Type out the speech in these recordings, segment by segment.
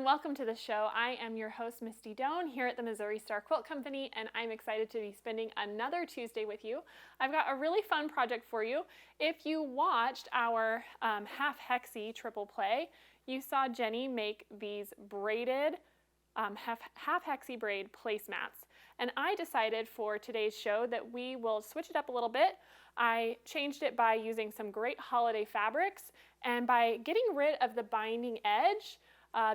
welcome to the show. I am your host, Misty Doan, here at the Missouri Star Quilt Company, and I'm excited to be spending another Tuesday with you. I've got a really fun project for you. If you watched our half Hexi triple play, you saw Jenny make these braided half Hexi braid placemats. And I decided for today's show that we will switch it up a little bit. I changed it by using some great holiday fabrics and by getting rid of the binding edge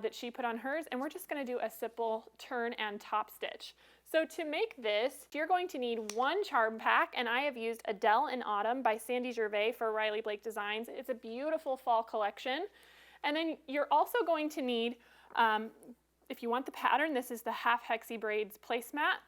that she put on hers, and we're just going to do a simple turn and top stitch. So to make this, you're going to need one charm pack, and I have used Adele in Autumn by Sandy Gervais for Riley Blake Designs. It's a beautiful fall collection. And then you're also going to need, if you want the pattern, this is the half Hexi braids placemat,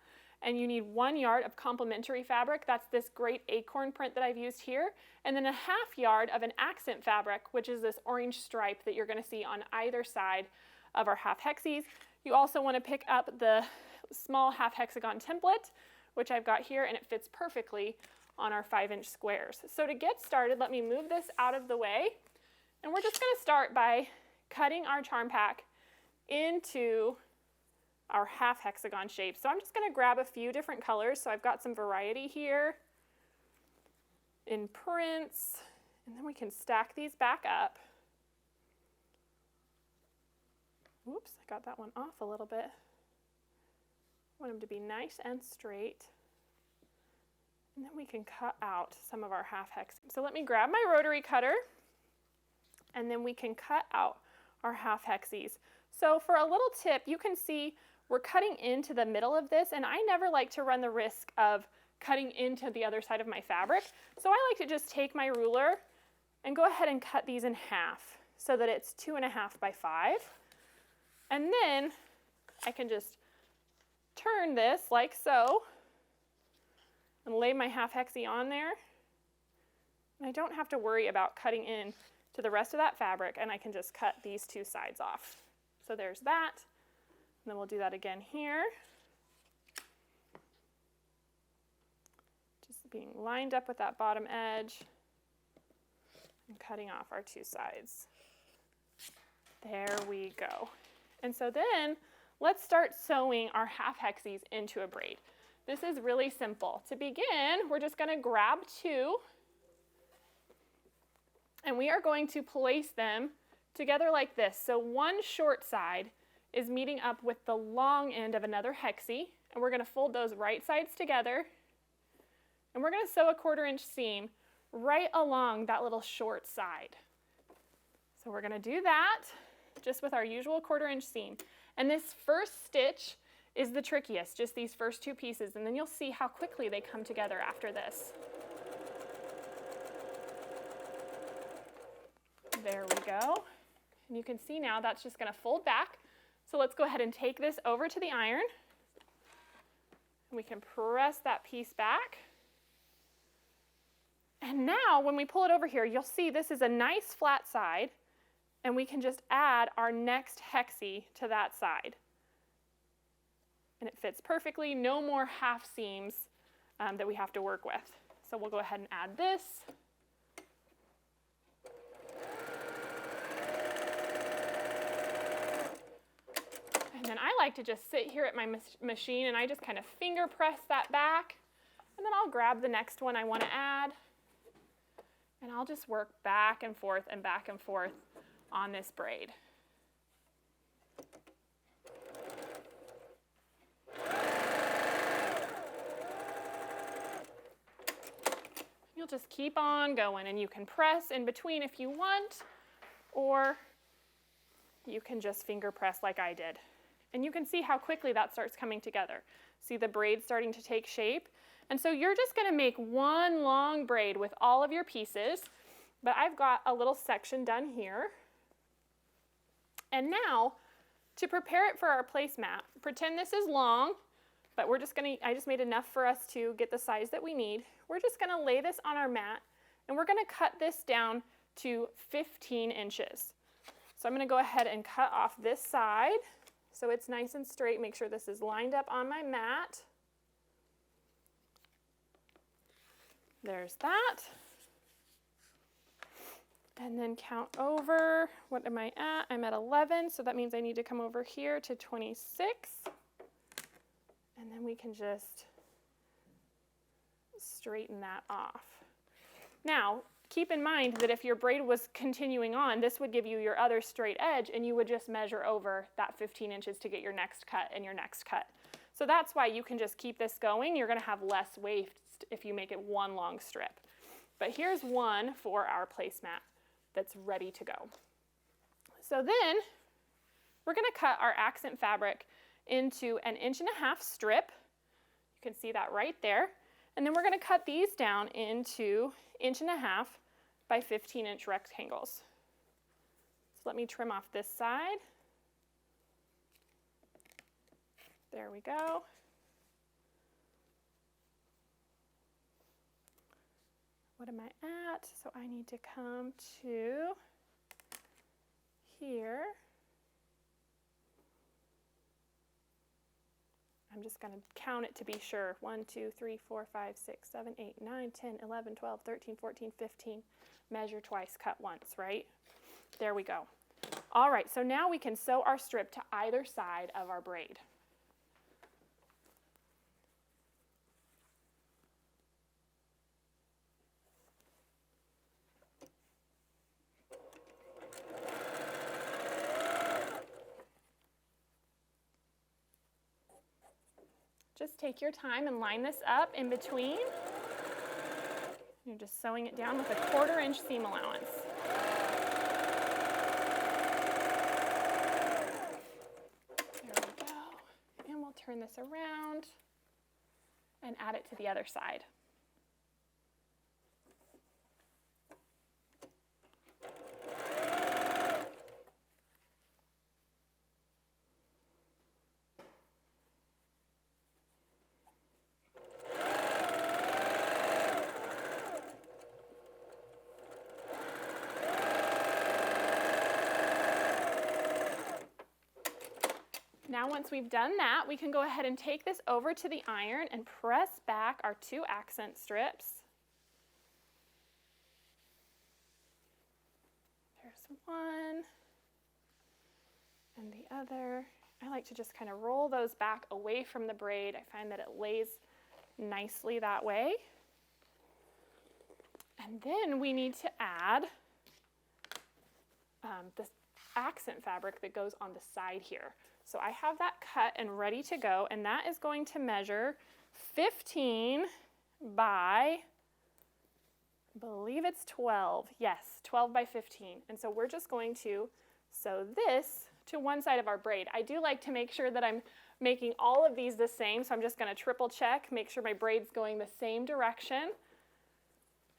and you need 1 yard of complementary fabric. That's this great acorn print that I've used here, and then a ½ yard of an accent fabric, which is this orange stripe that you're going to see on either side of our half Hexis. You also want to pick up the small half hexagon template, which I've got here, and it fits perfectly on our 5-inch squares. So to get started, let me move this out of the way, and we're just going to start by cutting our charm pack into our half hexagon shape. So I'm just going to grab a few different colors. So I've got some variety here in prints, and then we can stack these back up. Oops, I got that one off a little bit. I want them to be nice and straight. And then we can cut out some of our half hex. So let me grab my rotary cutter, and then we can cut out our half hexes. So for a little tip, you can see we're cutting into the middle of this, and I never like to run the risk of cutting into the other side of my fabric. So I like to just take my ruler and go ahead and cut these in half so that it's 2.5 by 5. And then I can just turn this like so and lay my half hexi on there. And I don't have to worry about cutting in to the rest of that fabric, and I can just cut these two sides off. So there's that. And then we'll do that again here. Just being lined up with that bottom edge and cutting off our two sides. There we go. And so then let's start sewing our half hexis into a braid. This is really simple. To begin, we're just going to grab two, and we are going to place them together like this. So one short side is meeting up with the long end of another hexi, and we're going to fold those right sides together, and we're going to sew a 1/4 inch seam right along that little short side. So we're going to do that just with our usual 1/4 inch seam. And this first stitch is the trickiest, just these first two pieces, and then you'll see how quickly they come together after this. There we go. And you can see now that's just going to fold back. So let's go ahead and take this over to the iron. We can press that piece back. And now when we pull it over here, you'll see this is a nice flat side, and we can just add our next hexi to that side. And it fits perfectly, no more half seams that we have to work with. So we'll go ahead and add this. And then I like to just sit here at my machine, and I just kind of finger press that back, and then I'll grab the next one I want to add, and I'll just work back and forth on this braid. You'll just keep on going, and you can press in between if you want, or you can just finger press like I did. And you can see how quickly that starts coming together. See the braid starting to take shape? And so you're just going to make one long braid with all of your pieces, but I've got a little section done here. And now, to prepare it for our placemat, pretend this is long, but I just made enough for us to get the size that we need. We're just going to lay this on our mat, and we're going to cut this down to 15 inches. So I'm going to go ahead and cut off this side so it's nice and straight. Make sure this is lined up on my mat. There's that. And then count over. What am I at? I'm at 11, so that means I need to come over here to 26. And then we can just straighten that off. Now, keep in mind that if your braid was continuing on, this would give you your other straight edge, and you would just measure over that 15 inches to get your next cut and your next cut. So that's why you can just keep this going. You're going to have less waste if you make it one long strip. But here's one for our placemat that's ready to go. So then we're going to cut our accent fabric into an 1.5-inch strip. You can see that right there. And then we're going to cut these down into 1.5-inch by 15-inch rectangles. So let me trim off this side. There we go. What am I at? So I need to come to here. I'm just going to count it to be sure. 1, 2, 3, 4, 5, 6, 7, 8, 9, 10, 11, 12, 13, 14, 15. Measure twice, cut once, right? There we go. All right, so now we can sew our strip to either side of our braid. Just take your time and line this up in between. You're just sewing it down with a 1/4-inch seam allowance. There we go. And we'll turn this around and add it to the other side. Now once we've done that, we can go ahead and take this over to the iron and press back our 2 accent strips. There's one and the other. I like to just kind of roll those back away from the braid. I find that it lays nicely that way. And then we need to add this accent fabric that goes on the side here. So I have that cut and ready to go, and that is going to measure 15 by, I believe it's 12. Yes, 12 by 15. And so we're just going to sew this to one side of our braid. I do like to make sure that I'm making all of these the same, so I'm just going to triple check, make sure my braid's going the same direction.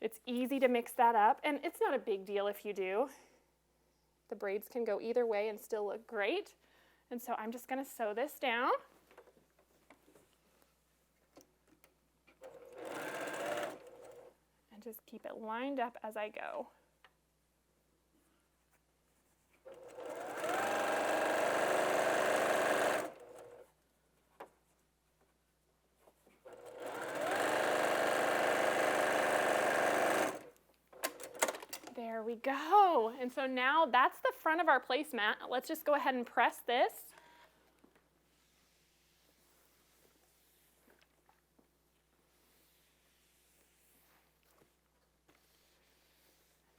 It's easy to mix that up, and it's not a big deal if you do. The braids can go either way and still look great. And so I'm just going to sew this down. And just keep it lined up as I go. There we go. And so now that's the front of our placemat. Let's just go ahead and press this.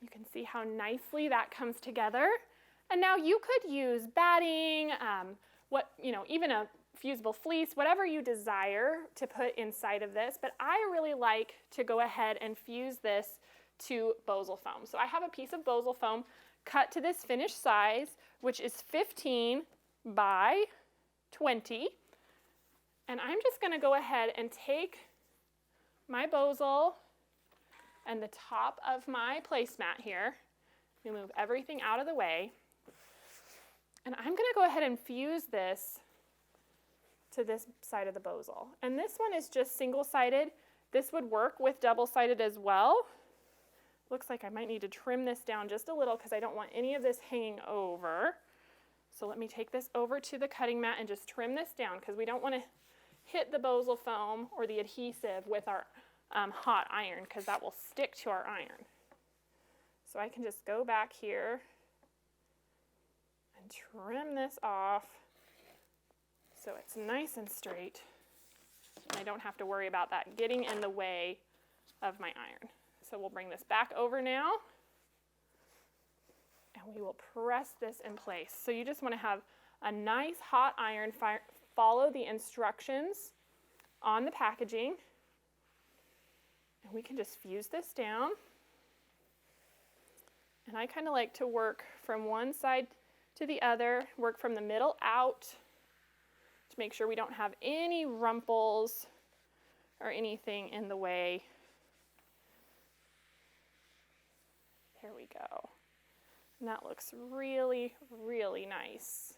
You can see how nicely that comes together. And now you could use batting, even a fusible fleece, whatever you desire to put inside of this. But I really like to go ahead and fuse this to Bosal foam. So I have a piece of Bosal foam cut to this finished size, which is 15 by 20. And I'm just going to go ahead and take my Bosal and the top of my placemat here. We move everything out of the way. And I'm going to go ahead and fuse this to this side of the Bosal. And this one is just single-sided. This would work with double-sided as well. Looks like I might need to trim this down just a little because I don't want any of this hanging over. So let me take this over to the cutting mat and just trim this down because we don't want to hit the Bosal foam or the adhesive with our hot iron because that will stick to our iron. So I can just go back here and trim this off so it's nice and straight. And I don't have to worry about that getting in the way of my iron. So we'll bring this back over now, and we will press this in place. So you just want to have a nice hot iron, follow the instructions on the packaging, and we can just fuse this down. And I kind of like to work from one side to the other, work from the middle out to make sure we don't have any rumples or anything in the way. There we go. And that looks really, really nice.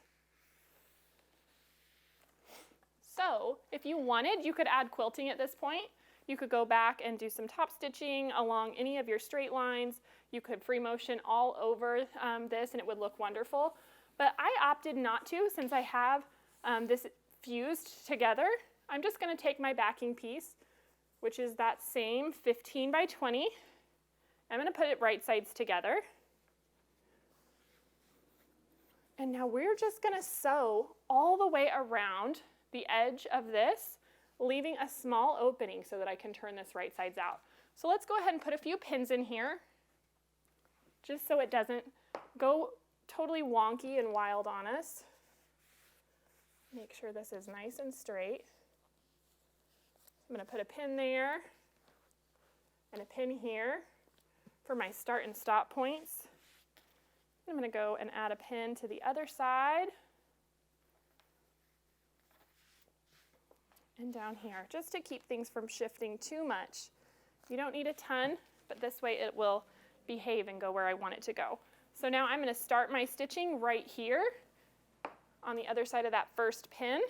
So if you wanted, you could add quilting at this point. You could go back and do some top stitching along any of your straight lines. You could free motion all over this and it would look wonderful. But I opted not to, since I have this fused together. I'm just going to take my backing piece, which is that same 15 by 20. I'm going to put it right sides together. And now we're just going to sew all the way around the edge of this, leaving a small opening so that I can turn this right sides out. So let's go ahead and put a few pins in here, just so it doesn't go totally wonky and wild on us. Make sure this is nice and straight. I'm going to put a pin there and a pin here for my start and stop points. I'm going to go and add a pin to the other side and down here, just to keep things from shifting too much. You don't need a ton, but this way it will behave and go where I want it to go. So now I'm going to start my stitching right here on the other side of that first pin.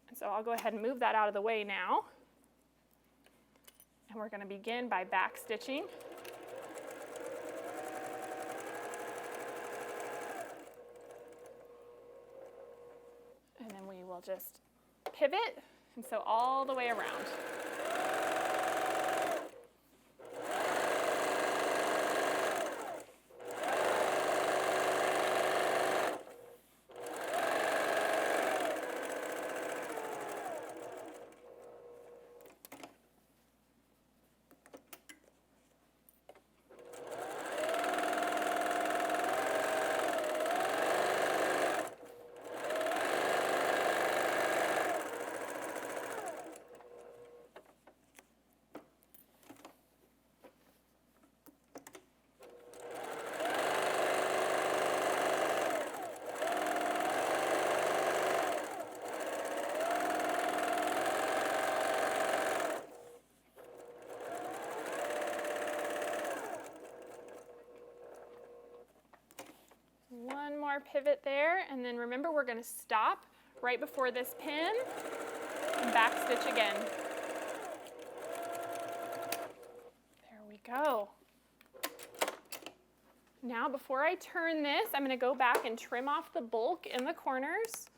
And so I'll go ahead and move that out of the way now. And we're going to begin by back stitching. And then we will just pivot, and so all the way around. One more pivot there, and then remember we're going to stop right before this pin and back stitch again. There we go. Now before I turn this, I'm going to go back and trim off the bulk in the corners.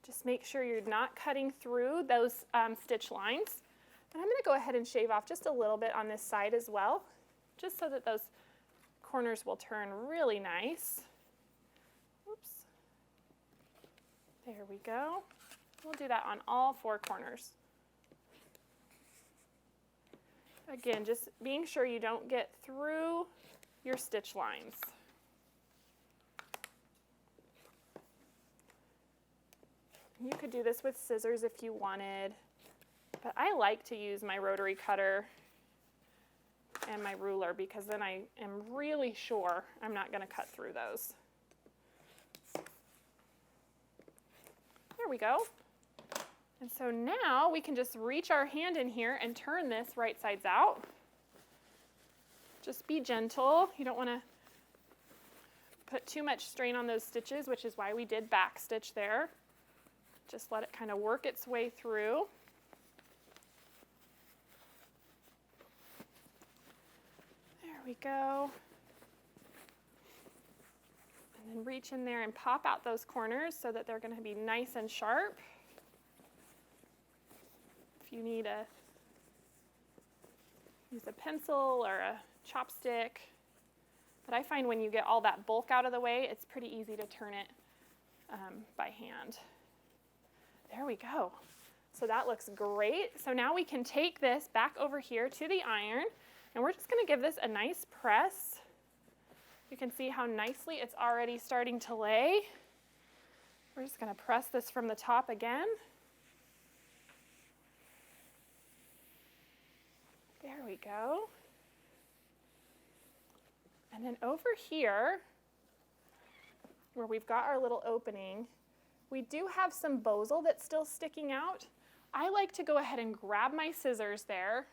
Just make sure you're not cutting through those stitch lines. And I'm going to go ahead and shave off just a little bit on this side as well, just so that those corners will turn really nice. Oops. There we go. We'll do that on all four corners. Again, just being sure you don't get through your stitch lines. You could do this with scissors if you wanted, but I like to use my rotary cutter and my ruler because then I am really sure I'm not going to cut through those. There we go. And so now we can just reach our hand in here and turn this right sides out. Just be gentle. You don't want to put too much strain on those stitches, which is why we did back stitch there. Just let it kind of work its way through. There we go. And then reach in there and pop out those corners so that they're going to be nice and sharp. If you need use a pencil or a chopstick. But I find when you get all that bulk out of the way, it's pretty easy to turn it by hand. There we go. So that looks great. So now we can take this back over here to the iron, and we're just going to give this a nice press. You can see how nicely it's already starting to lay. We're just going to press this from the top again. There we go. And then over here, where we've got our little opening, we do have some bosal that's still sticking out. I like to go ahead and grab my scissors there,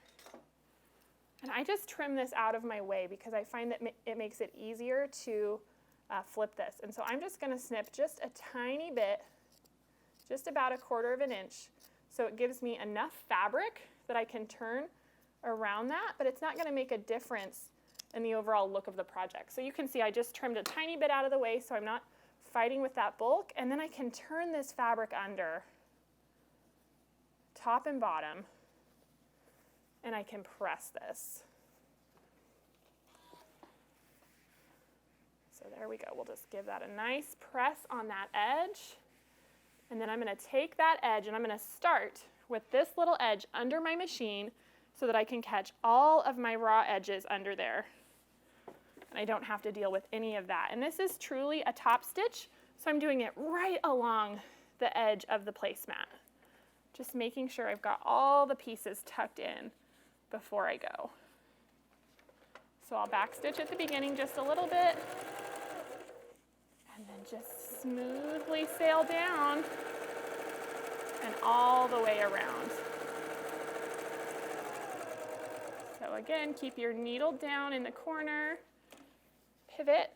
and I just trim this out of my way because I find that it makes it easier to flip this. And so I'm just going to snip just a tiny bit, just about 1/4 of an inch, so it gives me enough fabric that I can turn around that, but it's not going to make a difference in the overall look of the project. So you can see I just trimmed a tiny bit out of the way so I'm not fighting with that bulk, and then I can turn this fabric under, top and bottom, and I can press this. So there we go. We'll just give that a nice press on that edge, and then I'm going to take that edge and I'm going to start with this little edge under my machine so that I can catch all of my raw edges under there. And I don't have to deal with any of that. And this is truly a top stitch, so I'm doing it right along the edge of the placemat. Just making sure I've got all the pieces tucked in before I go. So I'll back stitch at the beginning just a little bit, and then just smoothly sail down and all the way around. So again, keep your needle down in the corner, pivot,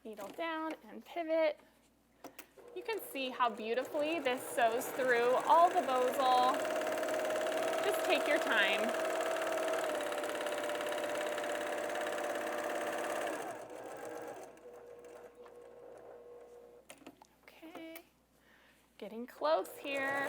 needle down and pivot. You can see how beautifully this sews through all the bosal. Just take your time. Okay, getting close here.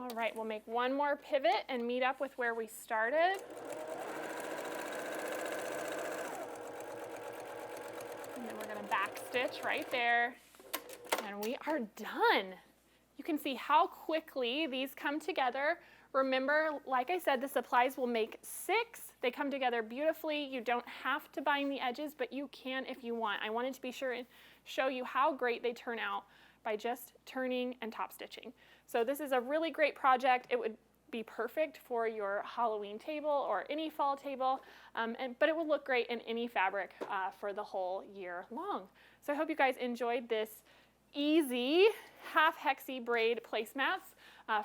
All right, we'll make one more pivot and meet up with where we started. And then we're going to back stitch right there. And we are done. You can see how quickly these come together. Remember, like I said, the supplies will make 6. They come together beautifully. You don't have to bind the edges, but you can if you want. I wanted to be sure and show you how great they turn out by just turning and top stitching. So this is a really great project. It would be perfect for your Halloween table or any fall table, but it will look great in any fabric for the whole year long. So I hope you guys enjoyed this easy half hexi braid placemats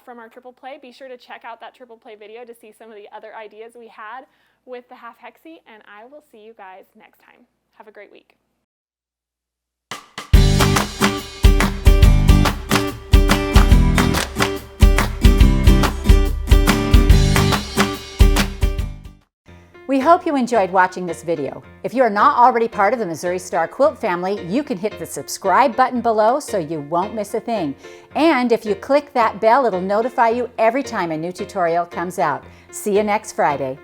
from our triple play. Be sure to check out that triple play video to see some of the other ideas we had with the half hexi, and I will see you guys next time. Have a great week. We hope you enjoyed watching this video. If you are not already part of the Missouri Star Quilt family, you can hit the subscribe button below so you won't miss a thing. And if you click that bell, it'll notify you every time a new tutorial comes out. See you next Friday.